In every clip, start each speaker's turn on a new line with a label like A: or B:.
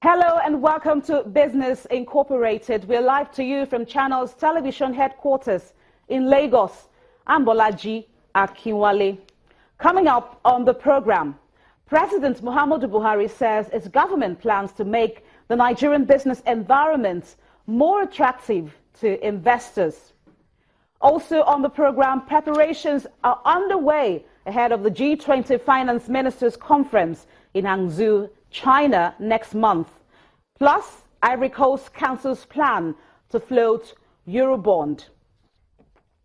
A: Hello and welcome to Business Incorporated. We're live to you from Channel's television headquarters in Lagos. I'm Bolaji Akinwale. Coming up on the program, President Muhammadu Buhari says his government plans to make the Nigerian business environment more attractive to investors. Also on the program, preparations are underway ahead of the G20 Finance Ministers Conference in Hangzhou, China next month. Plus, Ivory Coast Council's plan to float Eurobond.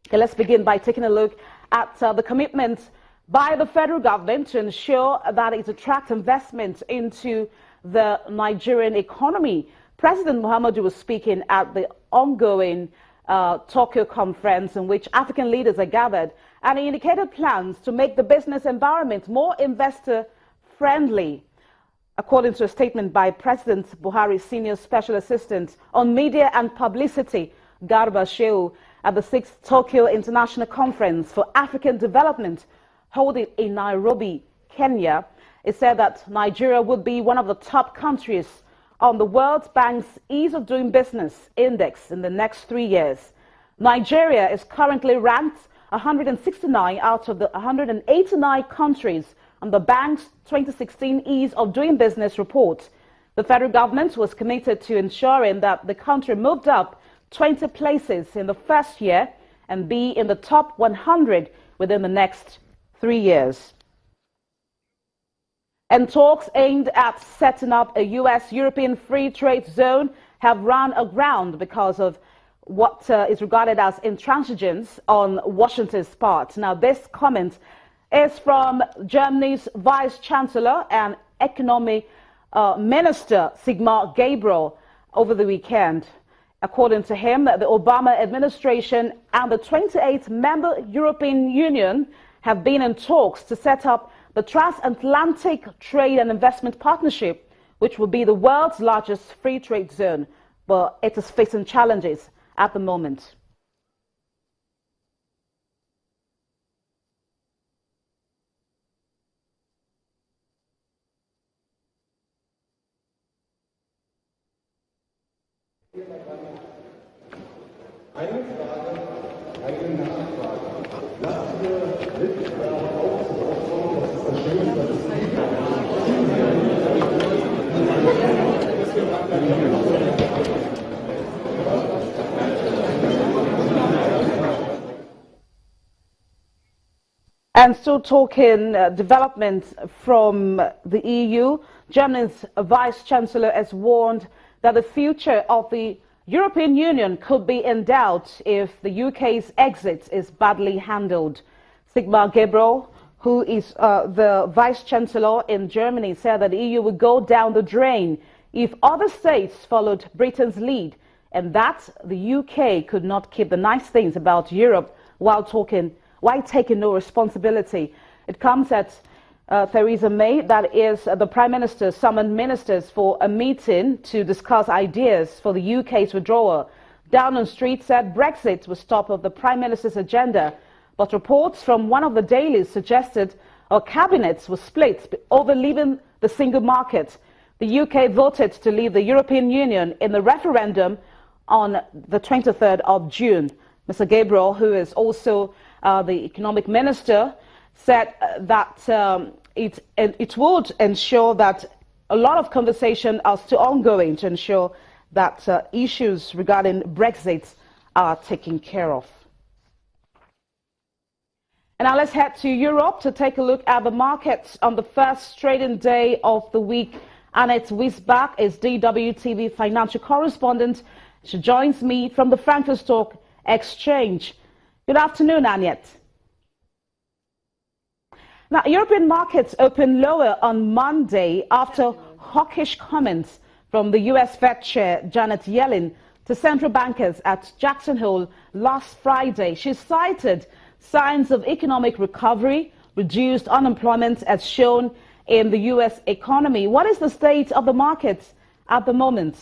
A: Okay, let's begin by taking a look at the commitment by the federal government to ensure that it attracts investment into the Nigerian economy. President Muhammadu was speaking at the ongoing Tokyo conference in which African leaders are gathered, and he indicated plans to make the business environment more investor-friendly. According to a statement by President Buhari's senior special assistant on media and publicity, Garba Shehu, at the 6th Tokyo International Conference for African Development, holding in Nairobi, Kenya, it said that Nigeria would be one of the top countries on the World Bank's Ease of Doing Business Index in the next 3 years. Nigeria is currently ranked 169 out of the 189 countries on the bank's 2016 Ease of Doing Business report. The federal government was committed to ensuring that the country moved up 20 places in the first year and be in the top 100 within the next 3 years. And talks aimed at setting up a U.S.-European free trade zone have run aground because of what is regarded as intransigence on Washington's part. Now, this comment is from Germany's Vice Chancellor and Economic Minister Sigmar Gabriel over the weekend. According to him, the Obama administration and the 28-member European Union have been in talks to set up the Transatlantic Trade and Investment Partnership, which will be the world's largest free trade zone, but it is facing challenges at the moment. And still talking development from the EU, Germany's Vice Chancellor has warned that the future of the European Union could be in doubt if the UK's exit is badly handled. Sigmar Gabriel, who is the Vice Chancellor in Germany, said that the EU would go down the drain if other states followed Britain's lead, and that the UK could not keep the nice things about Europe while taking no responsibility. It comes at Theresa May, that is the Prime Minister, summoned ministers for a meeting to discuss ideas for the UK's withdrawal. Downing Street said Brexit was top of the Prime Minister's agenda, but reports from one of the dailies suggested our cabinet was split over leaving the single market. The UK voted to leave the European Union in the referendum on the 23rd of June. Mr. Gabriel, who is also the economic minister, said that it would ensure that a lot of conversation are still ongoing to ensure that issues regarding Brexit are taken care of. And now let's head to Europe to take a look at the markets on the first trading day of the week. Annette Wiesbach is DWTV financial correspondent. She joins me from the Frankfurt Stock Exchange. Good afternoon, Annette. Now, European markets opened lower on Monday after hawkish comments from the U.S. Fed Chair Janet Yellen to central bankers at Jackson Hole last Friday. She cited signs of economic recovery, reduced unemployment as shown in the U.S. economy. What is the state of the markets at the moment?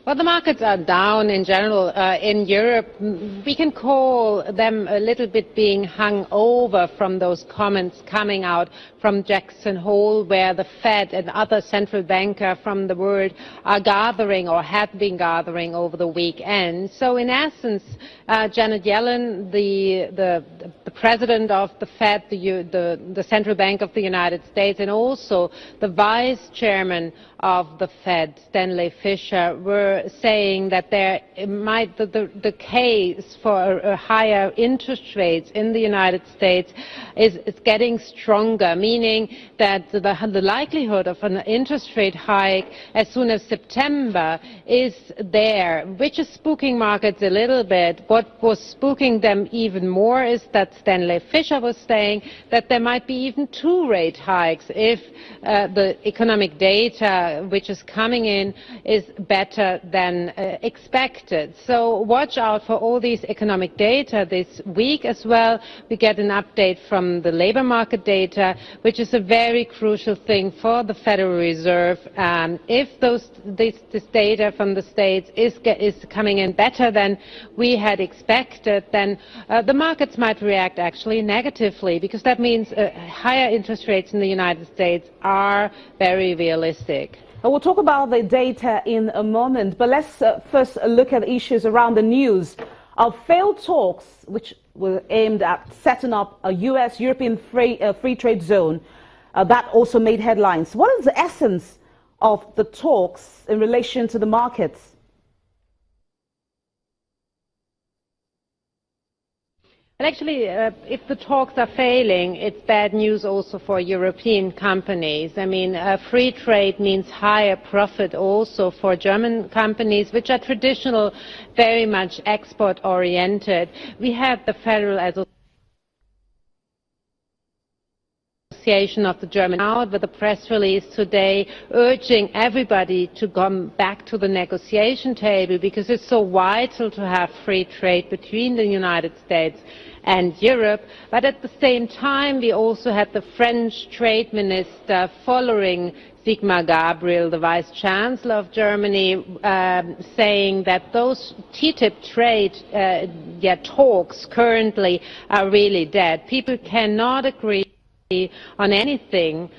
B: Well, the markets are down in general in Europe. We can call them a little bit being hung over from those comments coming out from Jackson Hole, where the Fed and other central bankers from the world are gathering or had been gathering over the weekend. So in essence, Janet Yellen, the president of the Fed, the Central Bank of the United States, and also the vice chairman of the Fed, Stanley Fischer, were saying that the case for higher interest rates in the United States is getting stronger, meaning that the likelihood of an interest rate hike as soon as September is there, which is spooking markets a little bit. What was spooking them even more is that Stanley Fischer was saying that there might be even 2 rate hikes if the economic data which is coming in is better than expected. So watch out for all these economic data this week as well. We get an update from the labor market data, which is a very crucial thing for the Federal Reserve. If this data from the States is coming in better than we had expected, then the markets might react actually negatively, because that means higher interest rates in the United States are very realistic.
A: We'll talk about the data in a moment, but let's first look at issues around the news of failed talks which were aimed at setting up a US-European free trade zone. That also made headlines. What is the essence of the talks in relation to the markets?
B: But actually, if the talks are failing, it's bad news also for European companies. I mean, free trade means higher profit also for German companies, which are traditional, very much export-oriented. We had the Federal Association of the German out with a press release today urging everybody to come back to the negotiation table, because it's so vital to have free trade between the United States and Europe. But at the same time, we also had the French trade minister following Sigmar Gabriel, the Vice Chancellor of Germany, saying that those TTIP trade talks currently are really dead. People cannot agree on anything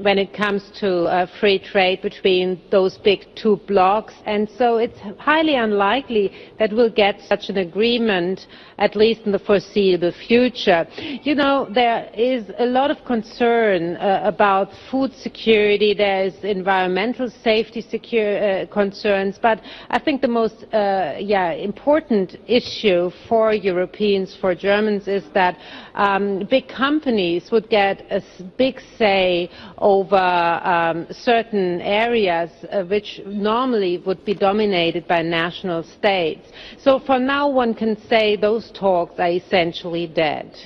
B: when it comes to free trade between those big 2 blocs, and so it's highly unlikely that we'll get such an agreement, at least in the foreseeable future. You know, there is a lot of concern about food security, there is environmental safety concerns, but I think the most important issue for Europeans, for Germans, is that big companies would get a big say over certain areas which normally would be dominated by national states. So for now, one can say those talks are essentially dead.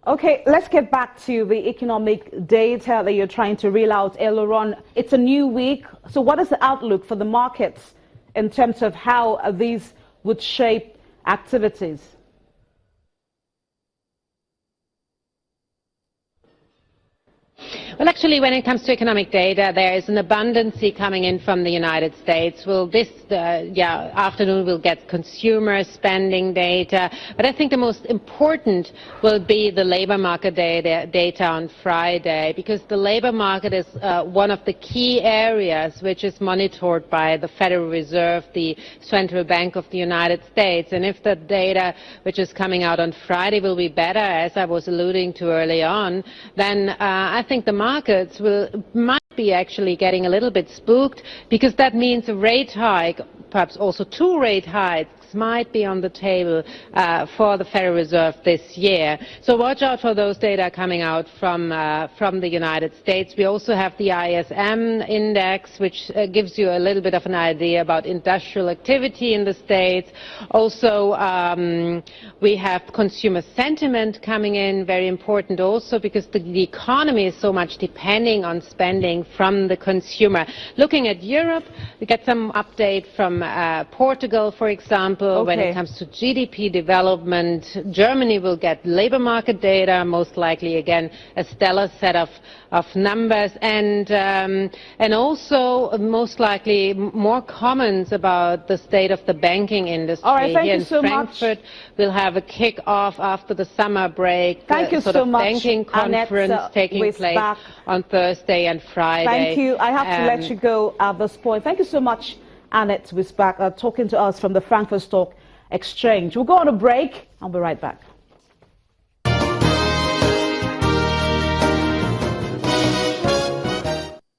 A: Okay, let's get back to the economic data that you're trying to reel out earlier on. It's a new week, so what is the outlook for the markets in terms of how these would shape activities?
B: Well, actually, when it comes to economic data, there is an abundance coming in from the United States. Well, this afternoon we'll get consumer spending data, but I think the most important will be the labor market data on Friday, because the labor market is one of the key areas which is monitored by the Federal Reserve, the Central Bank of the United States. And if the data which is coming out on Friday will be better, as I was alluding to early on, then I think the markets might be actually getting a little bit spooked, because that means a rate hike, perhaps also 2 rate hikes, might be on the table for the Federal Reserve this year. So watch out for those data coming out from the United States. We also have the ISM index, which gives you a little bit of an idea about industrial activity in the States. Also, we have consumer sentiment coming in, very important also, because the economy is so much depending on spending from the consumer. Looking at Europe, we get some update from Portugal, for example. example, when it comes to GDP development, Germany will get labor market data, most likely again a stellar set of numbers, and also most likely more comments about the state of the banking industry.
A: All right, thank
B: Here
A: you
B: in
A: so
B: Frankfurt, we'll have a kick-off after the summer break.
A: Thank you
B: sort
A: so
B: of
A: much,
B: banking conference taking place on Thursday and Friday.
A: Thank you. I have to let you go at this point. Thank you so much, Annette Wisbach, talking to us from the Frankfurt Stock Exchange. We'll go on a break. I'll be right back.